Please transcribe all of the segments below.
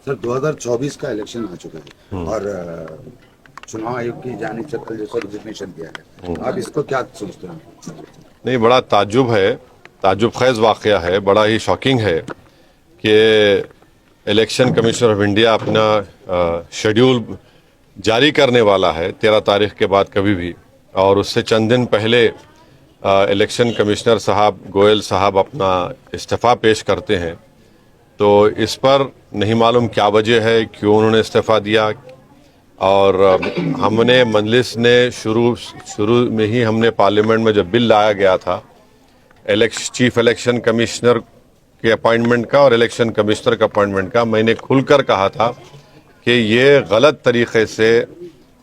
سر 2024 کا الیکشن آ چکا ہے اور چناؤ آیوگ کی جانب سے کل جیسا ریزگنیشن دیا ہے، آپ اس کو کیا سوچتے ہیں؟ نہیں، بڑا تعجب خیز واقعہ ہے، بڑا ہی شاکنگ ہے کہ الیکشن کمیشن آف انڈیا اپنا شیڈیول جاری کرنے والا ہے 13 تاریخ کے بعد کبھی بھی، اور اس سے چند دن پہلے الیکشن کمشنر صاحب گوئل صاحب اپنا استعفیٰ پیش کرتے ہیں. تو اس پر نہیں معلوم کیا وجہ ہے، کیوں انہوں نے استعفیٰ دیا. اور ہم نے مجلس نے شروع میں ہی ہم نے پارلیمنٹ میں جب بل لایا گیا تھا چیف الیکشن کمشنر کے اپائنٹمنٹ کا اور الیکشن کمشنر کا اپائنٹمنٹ کا، میں نے کھل کر کہا تھا کہ یہ غلط طریقے سے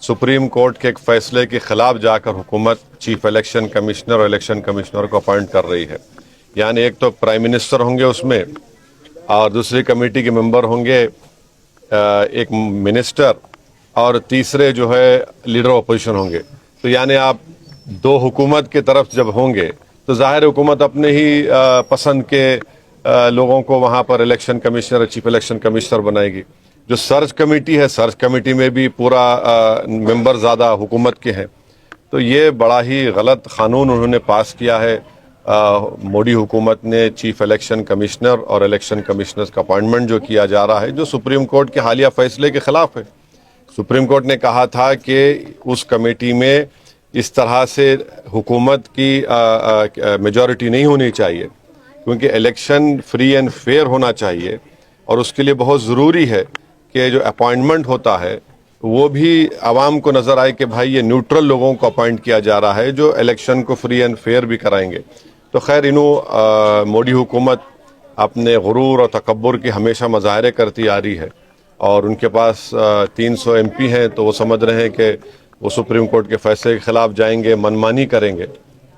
سپریم کورٹ کے ایک فیصلے کے خلاف جا کر حکومت چیف الیکشن کمشنر اور الیکشن کمشنر کو اپائنٹ کر رہی ہے. یعنی ایک تو پرائم منسٹر ہوں گے اس میں، اور دوسری کمیٹی کے ممبر ہوں گے ایک منسٹر، اور تیسرے جو ہے لیڈر اپوزیشن ہوں گے. تو یعنی آپ دو حکومت کی طرف جب ہوں گے تو ظاہر حکومت اپنے ہی پسند کے لوگوں کو وہاں پر election commissioner chief election commissioner بنائے گی. جو سرچ کمیٹی ہے، سرچ کمیٹی میں بھی پورا ممبر زیادہ حکومت کے ہیں. تو یہ بڑا ہی غلط قانون انہوں نے پاس کیا ہے. مودی حکومت نے چیف الیکشن کمشنر اور الیکشن کمشنر کا اپائنٹمنٹ جو کیا جا رہا ہے، جو سپریم کورٹ کے حالیہ فیصلے کے خلاف ہے. سپریم کورٹ نے کہا تھا کہ اس کمیٹی میں اس طرح سے حکومت کی میجورٹی نہیں ہونی چاہیے، کیونکہ الیکشن فری اینڈ فیئر ہونا چاہیے، اور اس کے لیے بہت ضروری ہے کہ جو اپائنٹمنٹ ہوتا ہے وہ بھی عوام کو نظر آئے کہ بھائی یہ نیوٹرل لوگوں کو اپائنٹ کیا جا رہا ہے جو الیکشن کو فری اینڈ فیئر بھی کرائیں گے. تو خیر مودی حکومت اپنے غرور اور تکبر کی ہمیشہ مظاہرے کرتی آ رہی ہے، اور ان کے پاس 300 MP ہیں، تو وہ سمجھ رہے ہیں کہ وہ سپریم کورٹ کے فیصلے کے خلاف جائیں گے، منمانی کریں گے.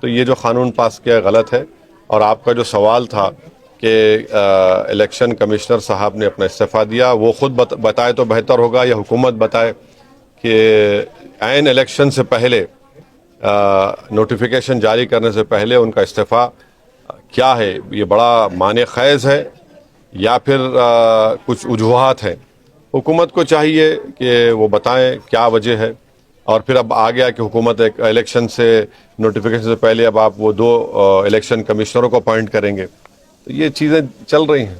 تو یہ جو قانون پاس کیا غلط ہے. اور آپ کا جو سوال تھا کہ الیکشن کمشنر صاحب نے اپنا استعفیٰ دیا، وہ خود بتائے تو بہتر ہوگا، یا حکومت بتائے کہ عین الیکشن سے پہلے نوٹیفیکیشن جاری کرنے سے پہلے ان کا استعفیٰ کیا ہے. یہ بڑا معنی خیز ہے یا پھر کچھ وجوہات ہیں. حکومت کو چاہیے کہ وہ بتائیں کیا وجہ ہے. اور پھر اب آ گیا کہ حکومت ایک الیکشن سے نوٹیفیکیشن سے پہلے اب آپ وہ 2 الیکشن کمشنروں کو اپائنٹ کریں گے. تو یہ چیزیں چل رہی ہیں.